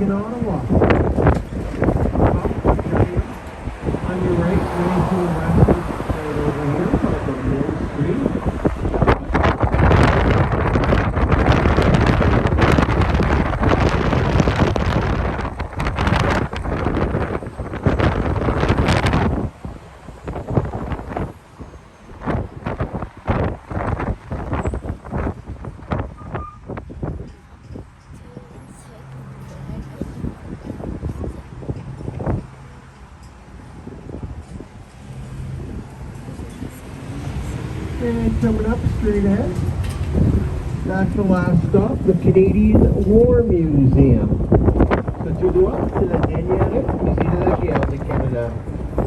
in Ottawa. On your right, going to the restaurant right over here, like on Mill Street. And coming up straight ahead, that's the last stop, the Canadian War Museum. So to the up to the Musée de la Guerre de Canada.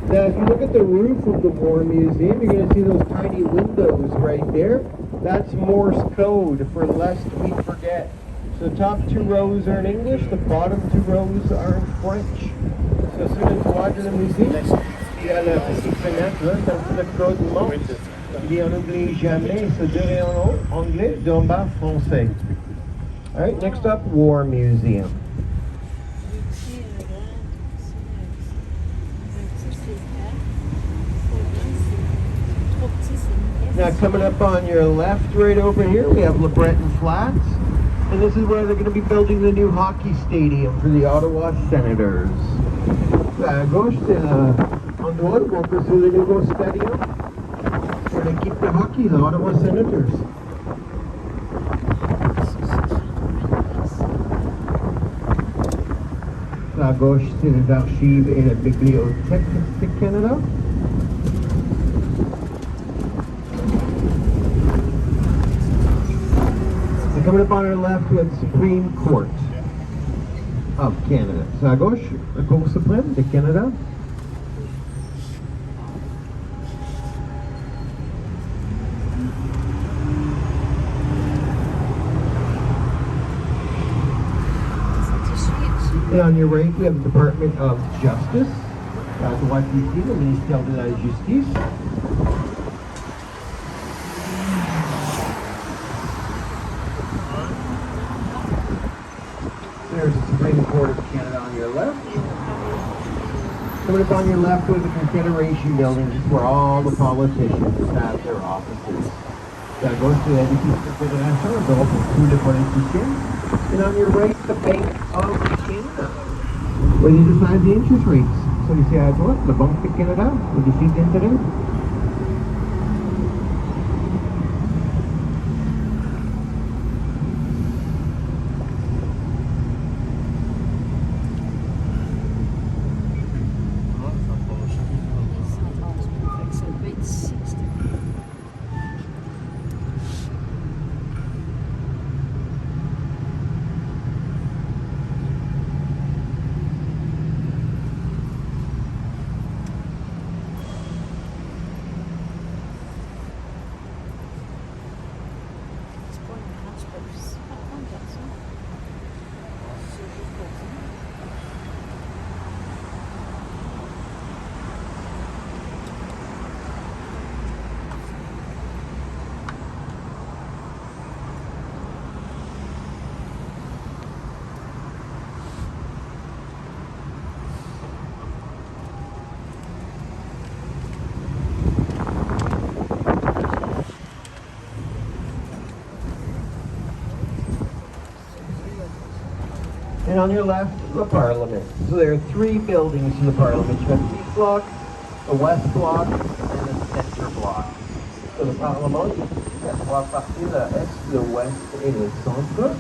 Now if you look at the roof of the War Museum, you're going to see those tiny windows right there. That's Morse code for lest we forget. So the top 2 rows are in English, the bottom 2 rows are in French. So as soon as you watch the museum, il y a la petite fenêtre, ça c'est le code monte. Il dit en anglais jamais, so deux en anglais, deux en bas français. Alright, next up, War Museum. Now coming up on your left right over here, we have Le Breton Flats. And this is where they're going to be building the new hockey stadium for the Ottawa Senators. À gauche, c'est l'endroit où on peut sur le nouveau stadium. L'équipe de hockey, the Ottawa Senators. À gauche, c'est les archives et la bibliothèque du Canada. And coming up on our left, we have the Supreme Court of Canada. So à gauche, la Cour suprême de Canada. And on your right, we have the Department of Justice. À droite ici, le ministère de la Justice. There's the Supreme Court of Canada on your left. Coming up on your left was the Confederation Building, just where all the politicians have their offices. À gauche, c'est l'édifice de Fédération, donc pour tous les politiciens. And on your right, the Bank of Canada, where you decide the interest rates. So you see à droite, la Banque de Canada, le décide d'intérêt. And on your left, the Parliament. So there are 3 buildings in the Parliament. You have the East Block, the West Block, and the Center Block. So the Parlement, il y a 3 parties, l'Est, le Ouest, et le Centre.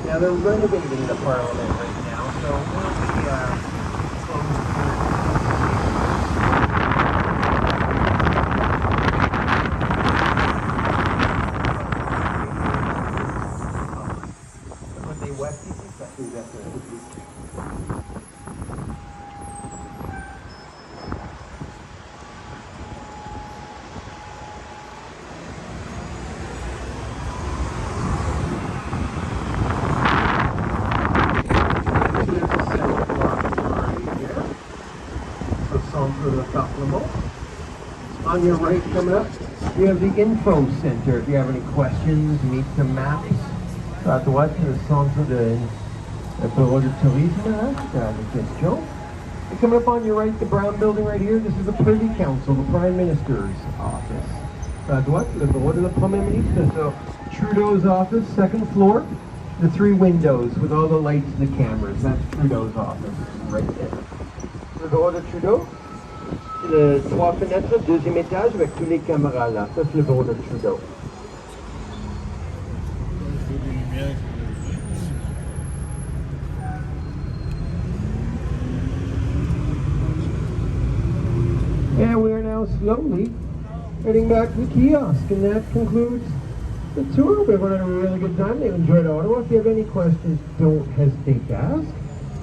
Now they're renovating the Parliament right now, so we'll be On your right coming up, you have the Info Center. If you have any questions, you need some maps. À droite, le centre Le bureau de tourisme, the question. And coming up on your right, the brown building right here, this is the Privy Council, the Prime Minister's office. À droite, le bureau de la Première ministre, so Trudeau's office, second floor. The three windows with all the lights and the cameras, that's Trudeau's office, right there. Le bureau de Trudeau, le trois fenêtres, deuxième étage avec tous les caméras là, ça c'est le bureau de Trudeau. And we are now slowly heading back to the kiosk, and that concludes the tour. We've had a really good time. They've enjoyed Ottawa. If you have any questions, don't hesitate to ask.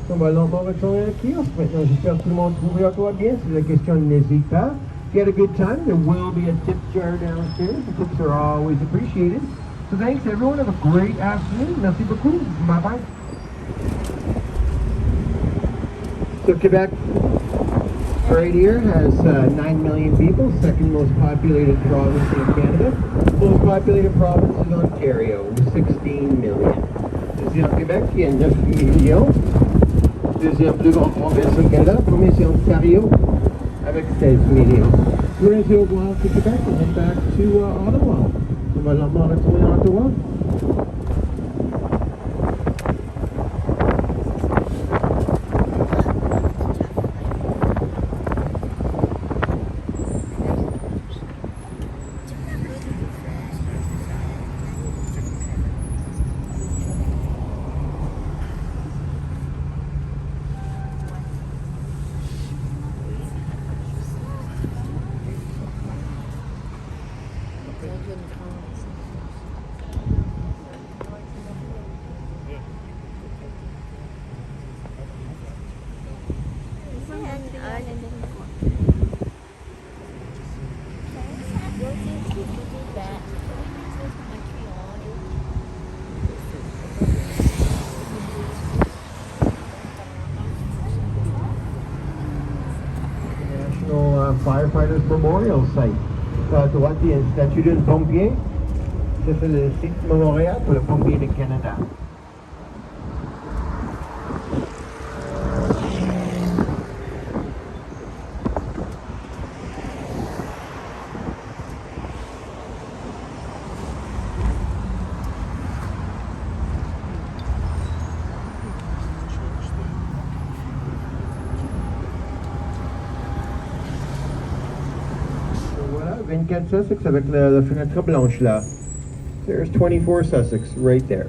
On va lentement retourner à la kiosque maintenant. J'espère que tout le monde trouvera Ottawa bien. Si la question, n'hésite pas. If you had a good time, there will be a tip jar downstairs. The tips are always appreciated. So thanks everyone. Have a great afternoon. Merci beaucoup. Bye bye. So Quebec right here has 9 million people, second most populated province in Canada. Most populated province is Ontario, with 16 million. Deuxième Québec, qui a 9 millions. Deuxième plus grande province au Canada. Premier c'est Ontario, avec 16 millions. We're going to say au revoir to Quebec and head back to Ottawa. On va lentement retourner à Ottawa. Firefighters Memorial Site. À droite, il y a une statue d'un pompier. Ça, c'est le site Montréal pour le pompier du Canada. Voilà, 24 Sussex avec la fenêtre blanche là. There's 24 Sussex right there.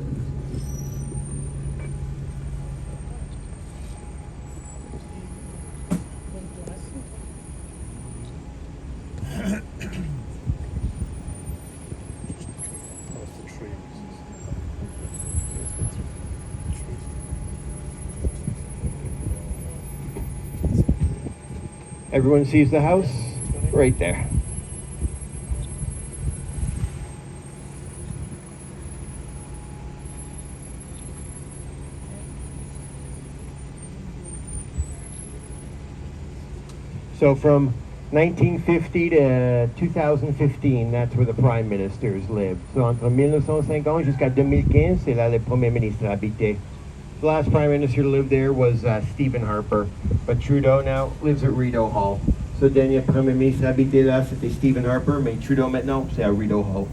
Everyone sees the house right there. So from 1950 to 2015, that's where the prime ministers lived. So entre 1950 jusqu'à 2015, c'est là les premiers ministres habitaient. The last prime minister to live there was Stephen Harper, but Trudeau now lives at Rideau Hall. So le dernier premier ministre habité là, c'était Stephen Harper, mais Trudeau maintenant, c'est à Rideau Hall.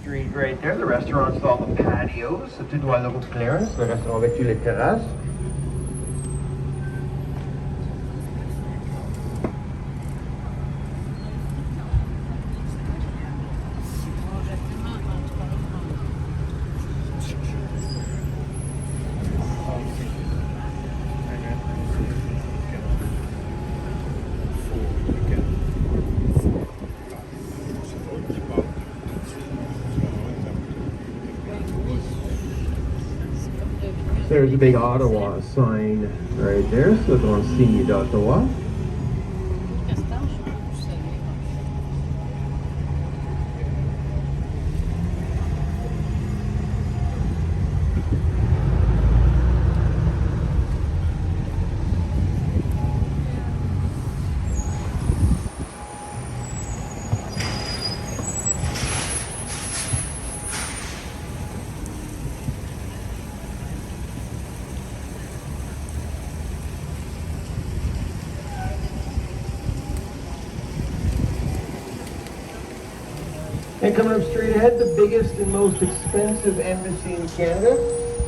Street right there, the restaurant's with all the patios, so tout droit là au Clarence, le restaurant avec toutes les terrasses. There's a big Ottawa sign right there, so it's on Signe d'Ottawa. And coming up straight ahead, the biggest and most expensive embassy in Canada,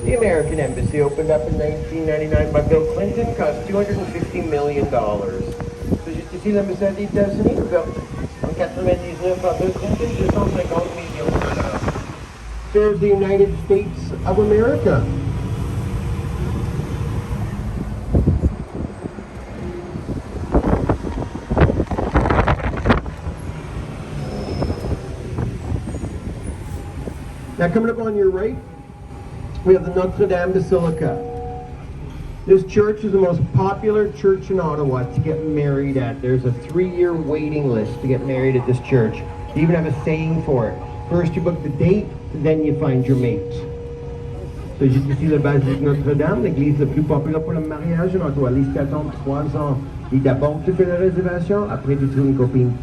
the American Embassy, opened up in 1999 by Bill Clinton, cost $250 million. So juste ici, l'ambassade des États-Unis, ouverte en 99 par Bill Clinton, 250 millions de dollars. Serves the United States of America. Now coming up on your right, we have the Notre Basilica. This church is the most popular church in Ottawa to get married at. There's a 3-year waiting list to get married at this church. They even have a saying for it. First you book the date, then you find your mate. So juste ici la basilique Notre-Dame, l'église la plus populaire pour le mariage en Ottawa. Liste attend 3 ans. Et d'abord tu fais la réservation, après tu trouves une copine.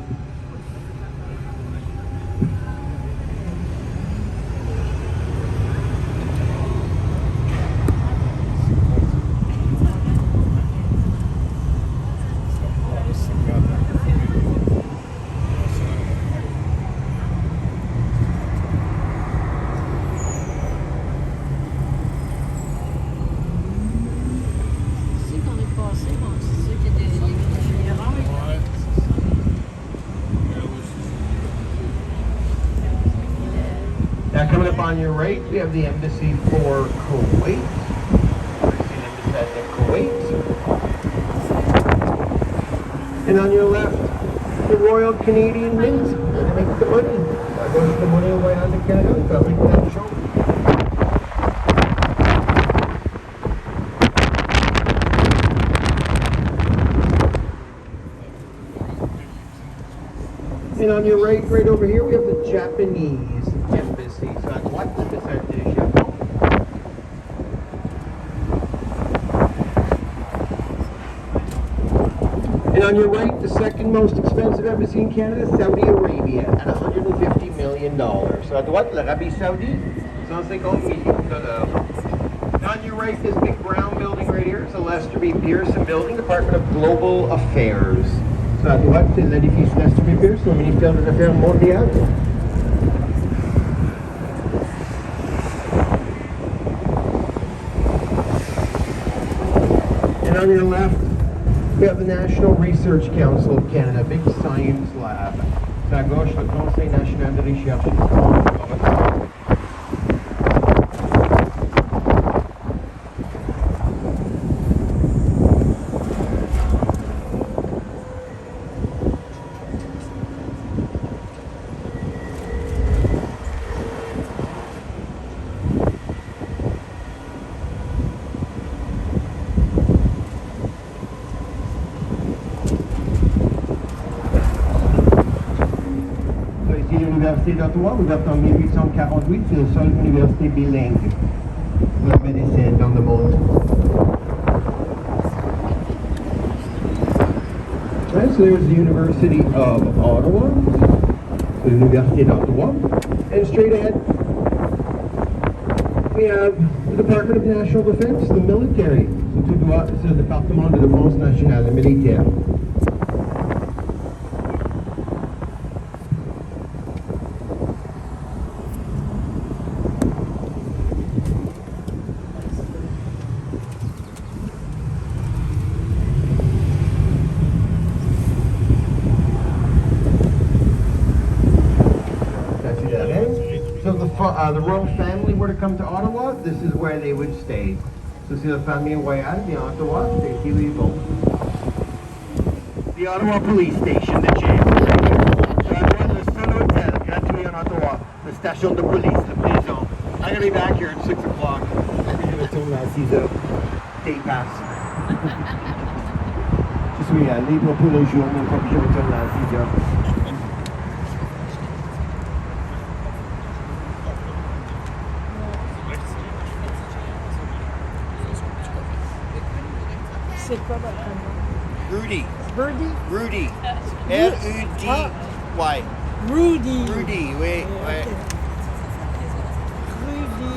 Now coming up on your right, we have the Embassy for Kuwait. Embassy in Kuwait. And on your left, the Royal Canadian Mint. They make the money. That goes the money away on to Canada. Fabrique d'argent. And on your right over here, we have the Japanese Embassy. So à droite, l'ambassade du Japon. And on your right, the second most expensive embassy in Canada, Saudi Arabia, at $150 million. So à droite, l'Arabie Saoudite, $150 million. And on your right, this big brown building right here is the Lester B. Pearson Building, Department of Global Affairs. So à droite, c'est l'édifice Lester B. Pearson, le ministère des Affaires mondiales. And on your left, we have the National Research Council of Canada, big science lab. So à gauche, le Conseil national de recherche. L'Université d'Ottawa, ouverte en 1848, c'est la seule université bilingue de la médecine dans le monde. Right, so there's the University of Ottawa, the Université d'Ottawa, and straight ahead we have the Department of National Defense, the military. So tout droit, c'est le département de défense nationale, le militaire. The royal family were to come to Ottawa, this is where they would stay. So si la famille royale vient à Ottawa, c'est ici où ils vont. The Ottawa Police Station, the jail. So I'm going to the seul hôtel gratuit en Ottawa, la station de police, la prison. I'm going to be back here at 6 o'clock. Je retourne à 6 heures. Day pass. Je suis libre pour le jour, mais une fois que je retourne à 6 heures. C'est quoi votre nom? Rudy. Rudy? Rudy. R-U-D-Y. Rudy. Rudy, oui. Ouais. Rudy.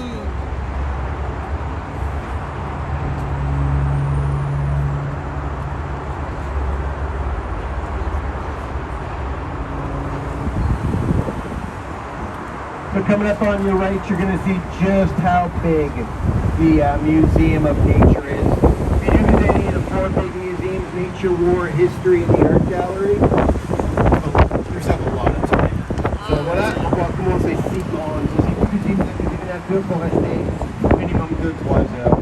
coming up on your right, you're going to see just how big the Museum of Nature is. If you visit any of the four big museums, Nature, War, History, and the Art Gallery, there's a lot of time. So voilà, on va commencer ici dans ces cuisines de nature pour rester minimum 2-3 heures.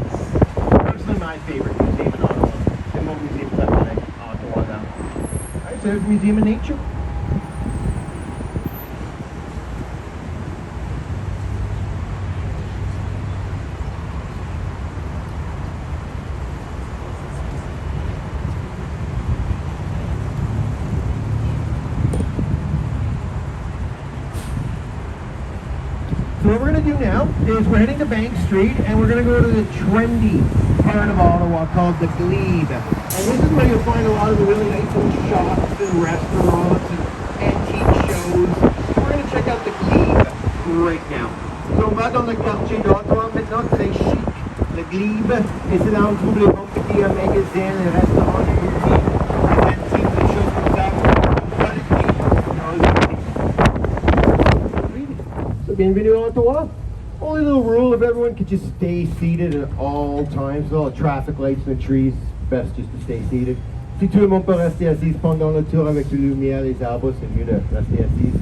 Personally, my favorite museum in Ottawa. C'est mon museum préféré à Ottawa now. Alright, so there's the Museum of Nature. So what we're going to do now is we're heading to Bank Street and we're going to go to the trendy part of Ottawa called the Glebe. And this is where you'll find a lot of the really nice little shops and restaurants and antique shows. So we're going to check out the Glebe right now. So on va dans le quartier d'Ottawa maintenant, très chic. Le Glebe, et c'est là où on trouve les bons petits magasins, les restaurants, les boutiques, les antiques, des choses comme ça. So bienvenue à Ottawa. Only little rule, if everyone could just stay seated at all times, with all the traffic lights and the trees, best just to stay seated. Si tout le monde peut rester assis pendant le tour avec les lumières, les arbres, c'est mieux de rester assis.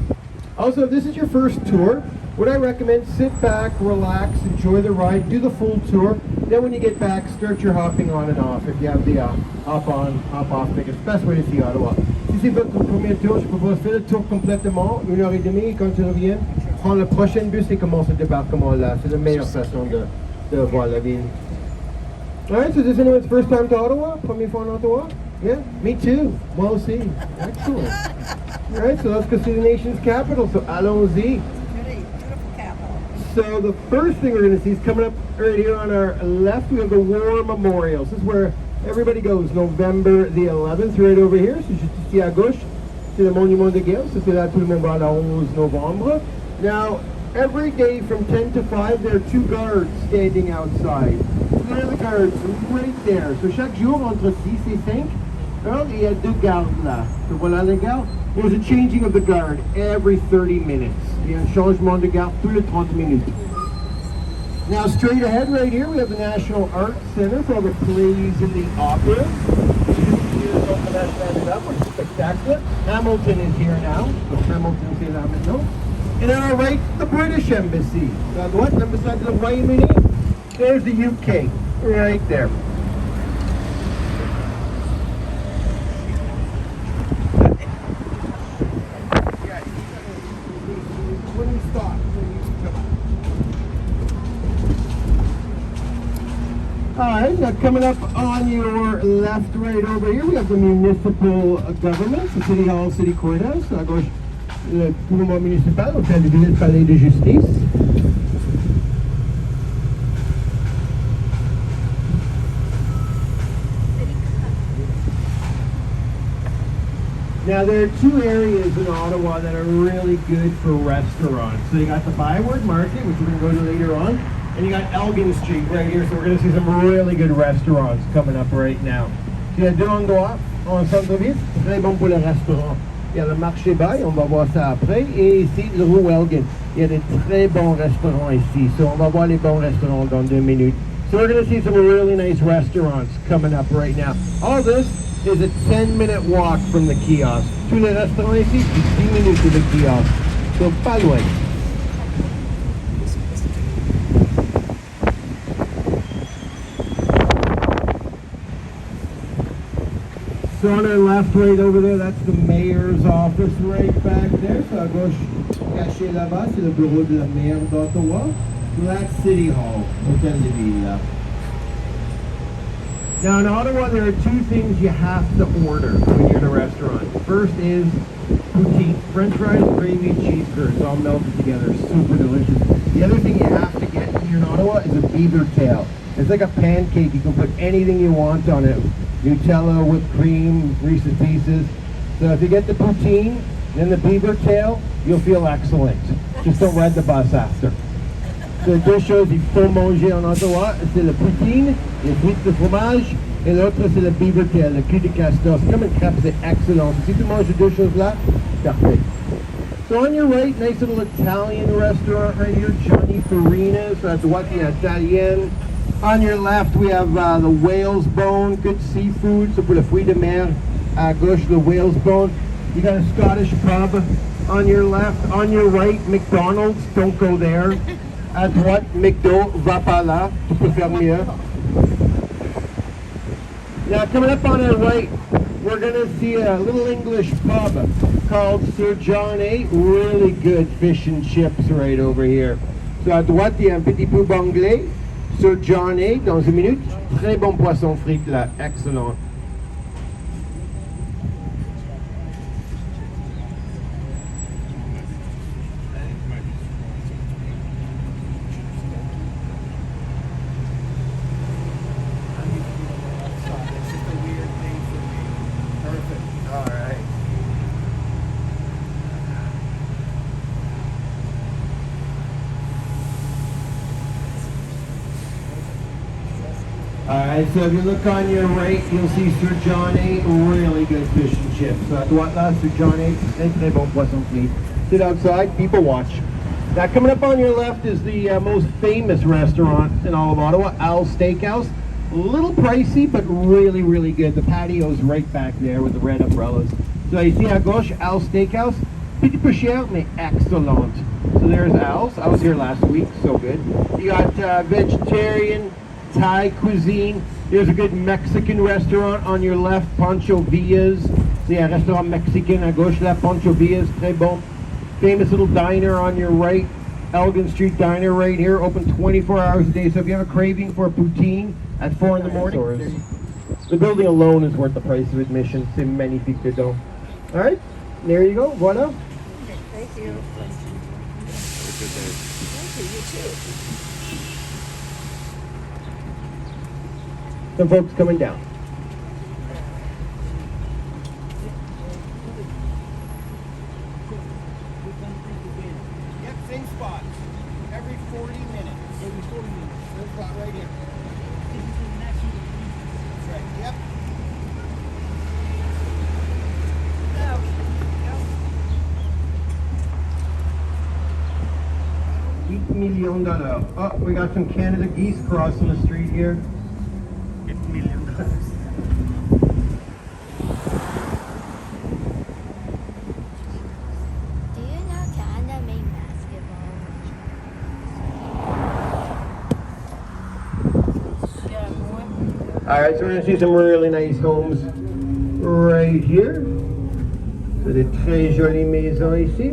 Also, if this is your first tour, what I recommend, sit back, relax, enjoy the ride, do the full tour. Then when you get back, start your hopping on and off. If you have the hop on, hop off ticket, it's the best way to see Ottawa. Si c'est votre premier tour, je peux faire le tour complètement, 1h30, quand tu reviens, prends le prochain bus et commence le débarquement là. C'est la meilleure façon de voir la ville. Alright, so is this anyone's first time to Ottawa? Première fois en Ottawa? Yeah, me too. Well, see. Excellent. Alright, so let's go see the nation's capital. So allons-y. Beautiful capital. So the first thing we're going to see is coming up right here on our left. We have the War Memorial. This is where everybody goes. November the 11th, right over here. So juste ici à gauche, c'est le monument de guerre. So c'est là tout le monde va le 11 novembre. Now, every day from 10 to 5, there are 2 guards standing outside. There are the guards right there. So chaque jour, entre 6 et 5, il y a 2 gardes là. So voilà les gardes. There's a changing of the guard every 30 minutes. Il y a un changement de garde tous les 30 minutes. Now, straight ahead right here, we have the National Arts Center for all the plays and the opera. Which is spectacular. Hamilton is here now. So Hamilton, c'est là maintenant. And on our right, the British Embassy. À droite, l'ambassade du Royaume-Uni. There's the UK, right there. When we stop, Alright, now coming up on your left, right over here, we have the municipal government, the City Hall, City Courthouse. À gauche, le gouvernement municipal, Hôtel de Ville, Palais de Justice. Now there are 2 areas in Ottawa that are really good for restaurants. So you got the Byward Market, which we're going to go to later on, and you got Elgin Street right here. So we're going to see some really good restaurants coming up right now. So il y a 2 endroits en centre-ville, très bon pour les restaurants. Il y a le marché Bail, on va voir ça après, et ici le rue Elgin. Il y a des très bons restaurants ici. So on va voir les bons restaurants dans 2 minutes. So we're going to see some really nice restaurants coming up right now. All this is a 10-minute walk from the kiosk. Tous les restaurants ici, c'est 10 minutes de le kiosque. So pas loin. So on our left, right over there, that's the mayor's office right back there. So à gauche, caché là-bas, c'est le bureau de la maire d'Ottawa. So that's City Hall, Hôtel de Ville. Now in Ottawa, there are 2 things you have to order when you're in a restaurant. First is poutine, French fries, gravy, cheese curds, all melted together, super delicious. The other thing you have to get when you're in Ottawa is a beaver tail. It's like a pancake. You can put anything you want on it. Nutella, whipped cream, Reese's Pieces. So if you get the poutine and the beaver tail, you'll feel excellent. Just don't ride the bus after. So 2 choses il faut manger en Ottawa, c'est le poutine, les frites de fromage, et l'autre c'est le beaver tail, le cul de castor. C'est comme une crêpe, c'est excellent. Si tu manges 2 choses là, parfait. So on your right, nice little Italian restaurant right here, Johnny Farina's, droite italienne. On your left, we have the whale's bone, good seafood. So pour le fruit de mer, à gauche, the whale's bone. You got a Scottish pub on your left. On your right, McDonald's, don't go there. À droite, McDo, va pas là, tu peux faire mieux. Now coming up on our right, we're gonna see a little English pub called Sir John A. Really good fish and chips right over here. So à droite, il y a un petit pub anglais, Sir John A. Dans une minute, très bon poisson frites là, excellent. Alright, so if you look on your right, you'll see Sir John A. Really good fish and chips. So à droite là, Sir John A. Très bon poisson frit. Sit outside, people watch. Now coming up on your left is the most famous restaurant in all of Ottawa, Al's Steakhouse. A little pricey, but really, really good. The patio's right back there with the red umbrellas. So ici à gauche, Al's Steakhouse. Petit peu cher, mais excellent. So there's Al's. I was here last week, so good. You got vegetarian, Thai cuisine. There's a good Mexican restaurant on your left, Pancho Villa's. C'est un restaurant mexicain à gauche là, Pancho Villa's, très bon. Famous little diner on your right, Elgin Street Diner right here, open 24 hours a day. So if you have a craving for a poutine at 4 in the morning, the building alone is worth the price of admission. C'est magnifique dedans. All right, there you go. Voilà. Thank you. Thank you, you too. Some folks coming down. Yep, same spot. Every 40 minutes. Every 40 minutes. Same spot right here. That's right. Yep. $8 million. Oh, we got some Canada geese crossing the street here. $8 million. Do you know Canada made basketball? All right, so we're gonna see some really nice homes right here. So des très jolies maisons ici.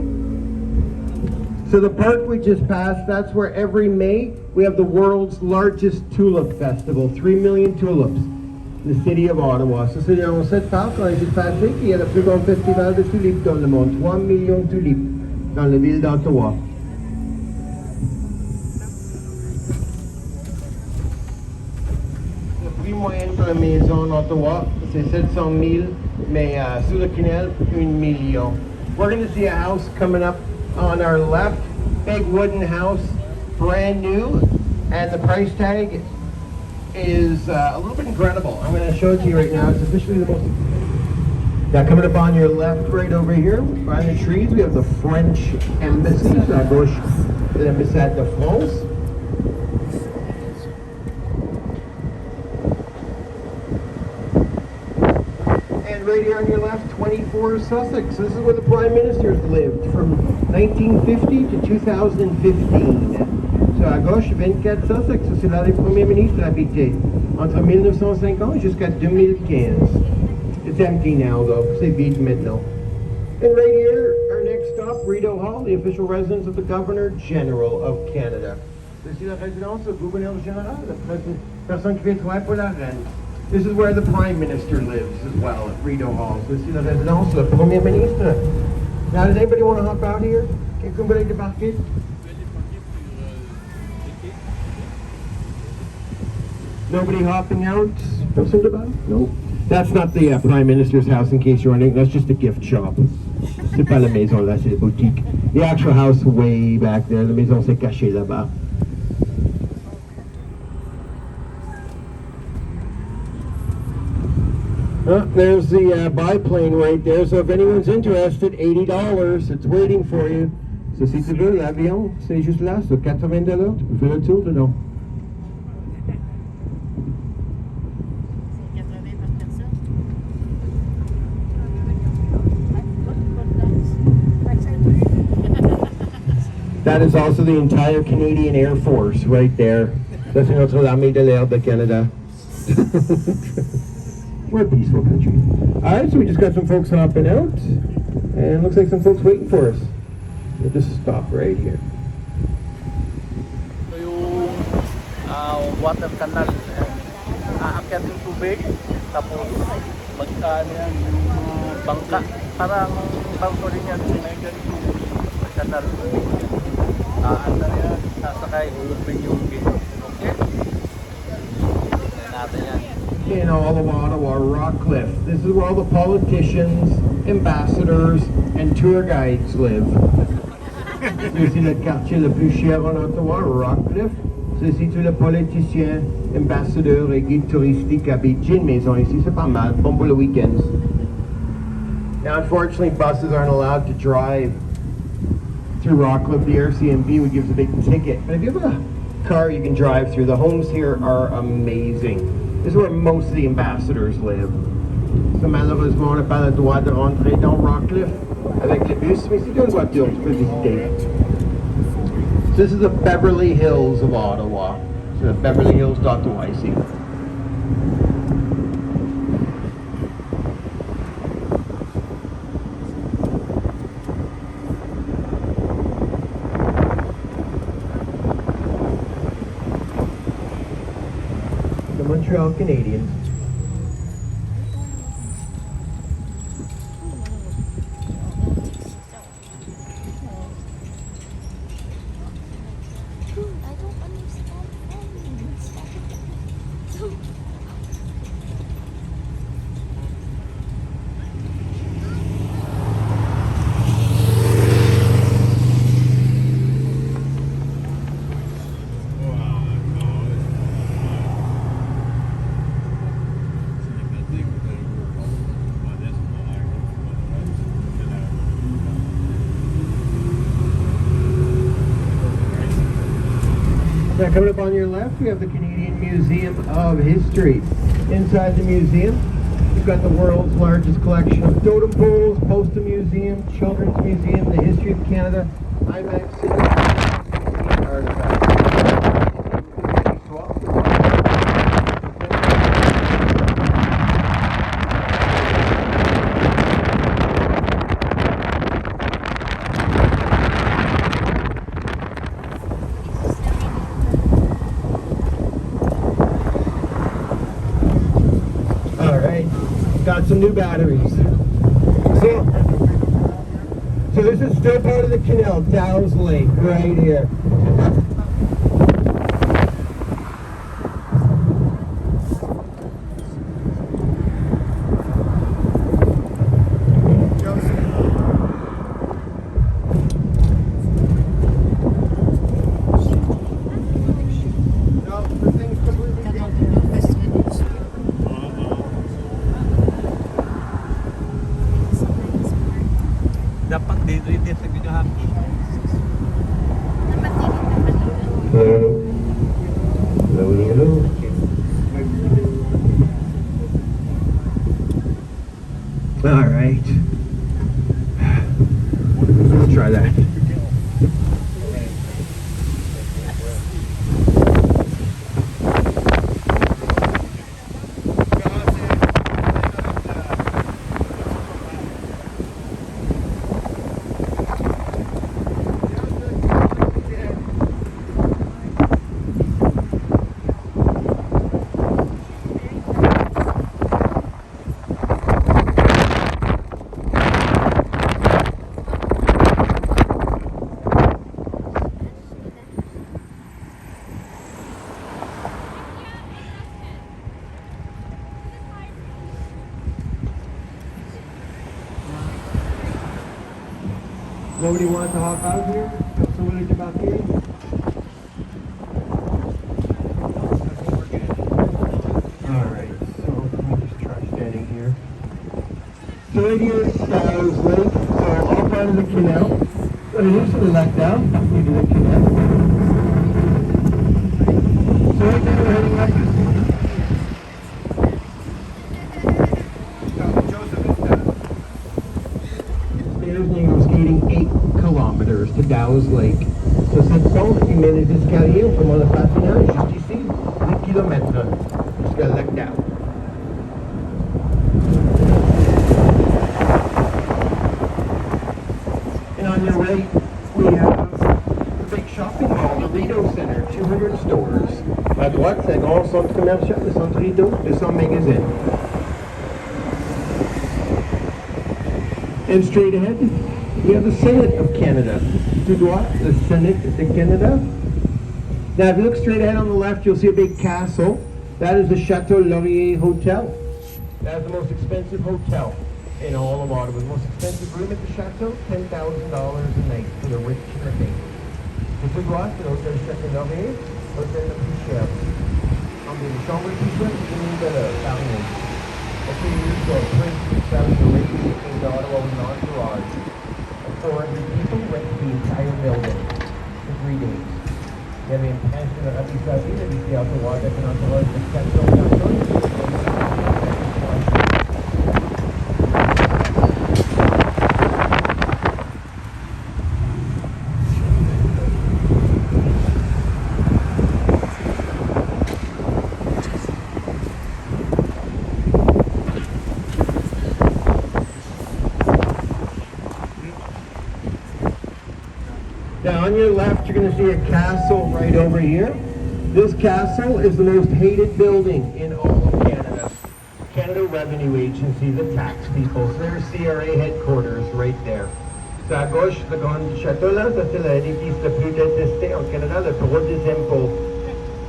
So the park we just passed, that's where every May we have the world's largest Tulip Festival, 3 million tulips in the city of Ottawa. So c'est dans cette parc qu'on a juste passé qu'il y a le plus grand festival de tulipes dans le monde, 3 millions de tulipes dans la ville d'Ottawa. Le prix moyen pour la maison en Ottawa, c'est 700 000, mais sur le canal, 1 million. We're going to see a house coming up on our left, big wooden house, brand new, and the price tag is a little bit incredible. I'm going to show it to you right now. It's officially the most. Now coming up on your left, right over here, behind the trees, we have the French embassy, à gauche, l'ambassade de France. And right here on your left, 24 Sussex. This is where the Prime Ministers lived from 1950 to 2015. So à gauche, 24 Sussex, ça c'est là les premiers ministres habitaient entre 1950 jusqu'à 2015. It's empty now though, c'est vide maintenant. And right here, our next stop, Rideau Hall, the official residence of the Governor General of Canada. Ceci la résidence du gouverneur général, la personne qui fait travail pour la reine. This is where the Prime Minister lives as well, at Rideau Hall. So c'est la résidence du Premier ministre. Now, does anybody want to hop out here? Quelqu'un veut débarquer? Nobody hopping out? Personne débarque? No. That's not the Prime Minister's house, in case you're wondering. That's just a gift shop. C'est pas la maison là, c'est la boutique. The actual house way back there. La maison s'est cachée là-bas. There's the biplane right there, so if anyone's interested, $80, it's waiting for you. So si tu veux, l'avion, c'est juste là, c'est $80, tu peux faire le tour dedans. C'est 80 par personne. That is also the entire Canadian Air Force right there. Ça c'est notre armée de l'air de Canada. We're a peaceful country. Alright, so we just got some folks hopping out, and looks like some folks waiting for us. We'll just stop right here. Ito yung water canal. Aakyat yung tubig. Tapos magkaan yan yung bangka. Parang barko rin yan. May ganito. Canal. Aandar yan. Sasakay. Ulupin yung gate. Okay? Tignan natin yan. In all of Ottawa, Rockcliffe. This is where all the politicians, ambassadors, and tour guides live. C'est le quartier le plus cher en Ottawa, Rockcliffe. C'est ici tous les politiciens, ambassadeurs et guides touristiques habitent. J'ai une maison ici, c'est pas mal, bon pour le week-ends. Now, unfortunately, buses aren't allowed to drive through Rockcliffe. The RCMP would give us a big ticket. But if you have a car you can drive through, the homes here are amazing. This is where most of the ambassadors live. So malheureusement, on n'a pas le droit de rentrer dans Rockcliffe avec le bus, mais c'est une voiture, tu peux visiter. So this is the Beverly Hills of Ottawa. So the Beverly Hills d'Ottawa ici. The Montreal Canadiens. I don't understand phones. Now coming up on your left, we have the Canadian Museum of History. Inside the museum, you've got the world's largest collection of totem poles, postal museum, children's museum, the history of Canada, IMAX cinema, artifacts. Got some new batteries. So this is still part of the canal, Dow's Lake, right here. Dapat dito sa pinahaki. Hello. Hello, hello. All right. Let's try that. Nobody wants to hop out here? Feel so village about here? Alright, so let me just try standing here. right here is Dow's Lake, so all part of the canal. So here's the lac down, into the canal. So right now we're heading up. Stairs and you go skating 8 kilometers to Dow's Lake. So cette zone, il met les escaliers au moment de patinage juste ici, 8 kilomètres jusqu'à lac Dow. And on your right, we have the big shopping mall, the Rideau Center, 200 stores. À droite, c'est un grand centre commercial, le centre Rideau, 200 magasins. And straight ahead, we have the Senate of Canada. Tout droit, the Senate de Canada. Now, if you look straight ahead on the left, you'll see a big castle. That is the Chateau Laurier Hotel. That is the most expensive hotel in all of Ottawa. The most expensive room at the Chateau, $10,000 a night for the rich and the famous. Tout droit, c'est l'hôtel Chateau Laurier, l'hôtel le plus cher. On dit les chambres plus chères, c'est $1 million par nuit. A few years ago, Prince was selling the radius in Ottawa with an entourage. 400 people rent the entire building for 3 days. Il y avait une pension de Rabbi Savi, il y avait ici entourage avec un entourage de 400 personnes. Now on your left, you're going to see a castle right over here. This castle is the most hated building in all of Canada. Canada Revenue Agency, the tax people. So there's CRA headquarters right there. So à gauche, le grand château là, ça c'est l'édifice le plus détesté en Canada, le bureau des impôts.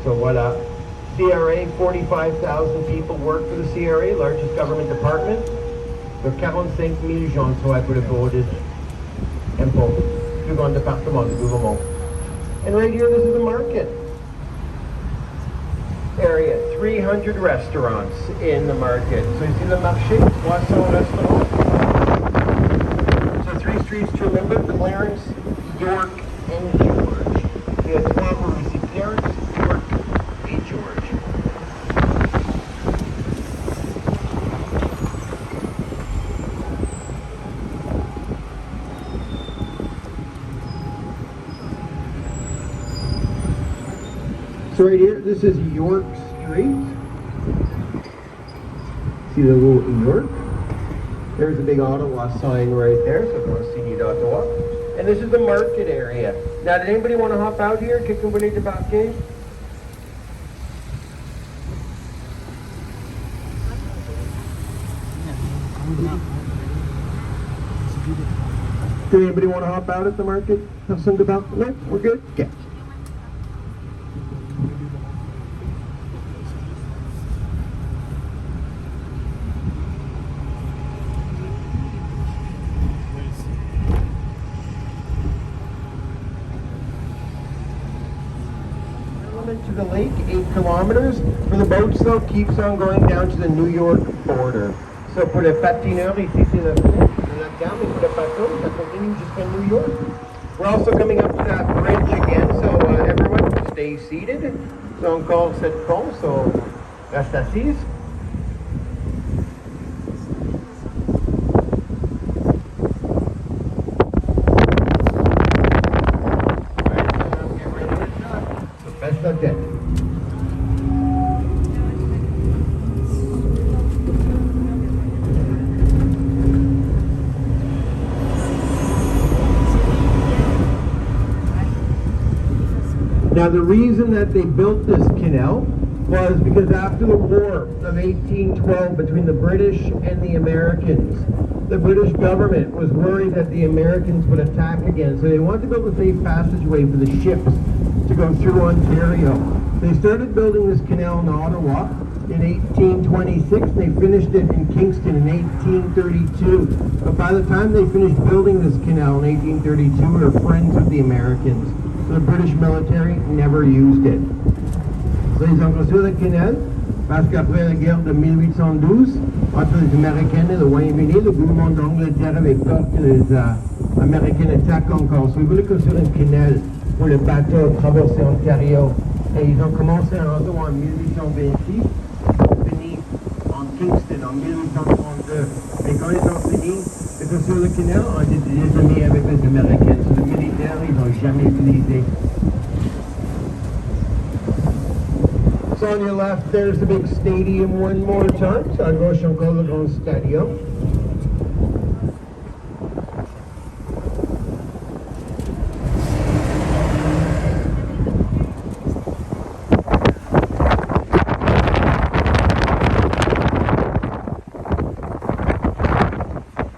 So voilà. CRA, 45,000 people work for the CRA, largest government department. There are 45,000 gens qui travaillent pour le bureau des impôts. Plus grand département du gouvernement. And right here, this is the market area. 300 restaurants in the market. So you see the marché, Poisson Restaurant. So 3 streets to remember, Clarence, York, and George. We have 12 where we see Clarence, York, and George. So right here, this is York Street. See the little York? There's a big Ottawa sign right there, so go see Ottawa. And this is the market area. Now, did anybody want to hop out here? Quelqu'un voulait débarquer? Did anybody want to hop out at the market? Have some about? No, we're good? Okay. To the lake, 8 kilometers. For the boats, though, keeps on going down to the New York border. So pour les patineurs, ici c'est le lac down, mais pour les bateaux, ça continue jusqu'à New York. We're also coming up to that bridge again, so everyone stay seated. So encore cette pont, so reste assise. That's it. Now the reason that they built this canal was because after the war of 1812 between the British and the Americans, the British government was worried that the Americans would attack again, so they wanted to build a safe passageway for the ships to go through Ontario. They started building this canal in Ottawa in 1826. They finished it in Kingston in 1832. But by the time they finished building this canal in 1832, we were friends with the Americans. So the British military never used it. So ils ont construit le canal. Parce qu'après la guerre de 1812, entre les Américains et le Royaume-Uni, le gouvernement d'Angleterre avait peur que les Américains attaquent encore. So, ils voulaient construire un canal pour le bateau traverser Ontario. Et ils ont commencé à Ottawa en 1826, ont fini en Kingston en 1832. Et quand ils ont fini de construire le canal, on était des amis avec les Américains. So, les militaires, ils n'ont jamais utilisé. So on your left, there's the big stadium one more time. So à gauche encore le grand stadium.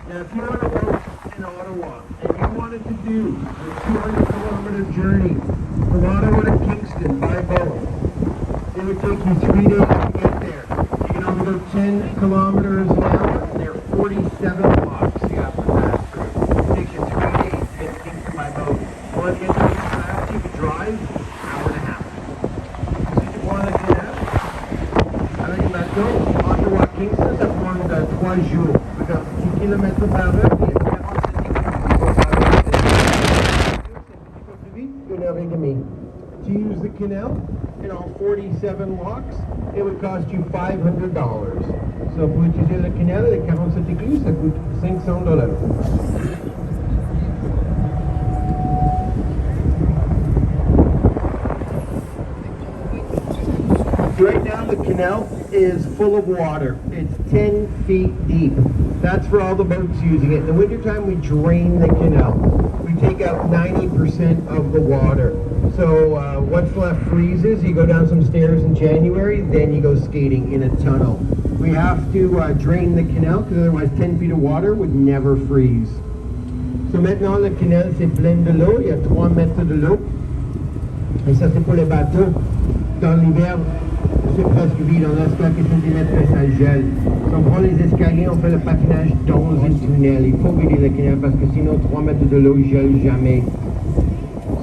Now if you want to go in Ottawa and you wanted to do a 200-kilometer journey from Ottawa to Kingston by boat, it would take you 3 days to get there. You can only go 10 kilometers an hour, and there are 47 blocks you have to pass through. It takes you 3 days to get to Kingston by boat. Want to get to Kingston, you can drive an hour and a half. Si tu prends le canal, avec le bateau, Ottawa Kingston, ça prend 3 jours. Tu fais 10 km par heure, et 47 km par heure. C'est un petit peu plus vite qu'une heure et demie. To use the canal, in all 47 locks, it would cost you $500. So pour utiliser le canal, les 47 écluses, ça coûte $500. Right now the canal is full of water. It's 10 feet deep. That's for all the boats using it. In the wintertime we drain the canal. We take out 90% of the water. So what's left freezes. You go down some stairs in January, then you go skating in a tunnel. We have to drain the canal because otherwise 10 feet of water would never freeze. So maintenant le canal c'est plein de l'eau, il y a 3 mètres de l'eau. Et ça c'est pour les bateaux. Dans l'hiver, c'est presque vide, on laisse quelques centimètres et ça gèle. Si on prend les escaliers, on fait le patinage dans un tunnel. Il faut vider le canal parce que sinon 3 mètres de l'eau gèle jamais.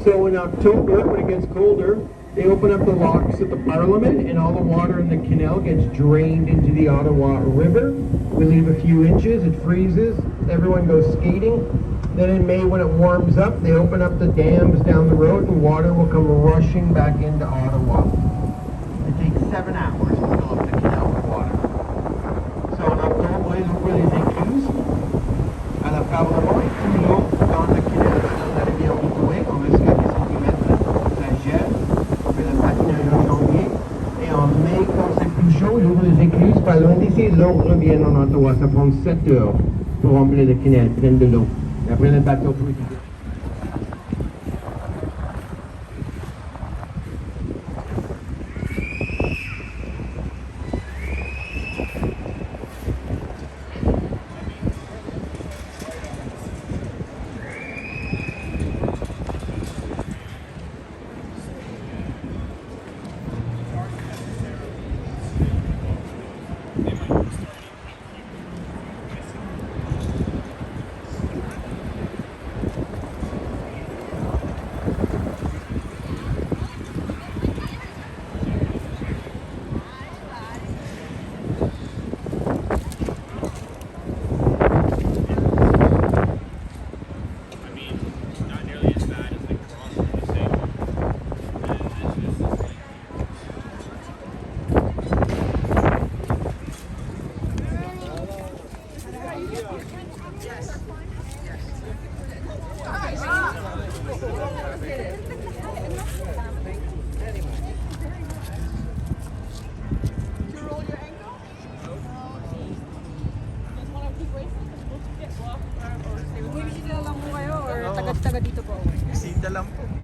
So in October, when it gets colder, they open up the locks at the Parliament and all the water in the canal gets drained into the Ottawa River. We leave a few inches, it freezes, everyone goes skating. Then in May when it warms up, they open up the dams down the road and water will come rushing back into Ottawa. It takes 7 hours to fill up the canal with water. So en octobre, ils ouvrent les écluses à la Parlement et tout l'eau dans le canal. On allait bien retrouver, on laisse quelques centimètres, ça gèle, on fait le patinage en janvier. Et en mai, quand c'est plus chaud, ils ouvrent les écluses. Pas loin d'ici, l'eau revient en Ottawa. Ça prend 7 heures pour remplir le canal plein de l'eau. Et après le bateau peut utiliser. Taga dito po. Bisita lang po.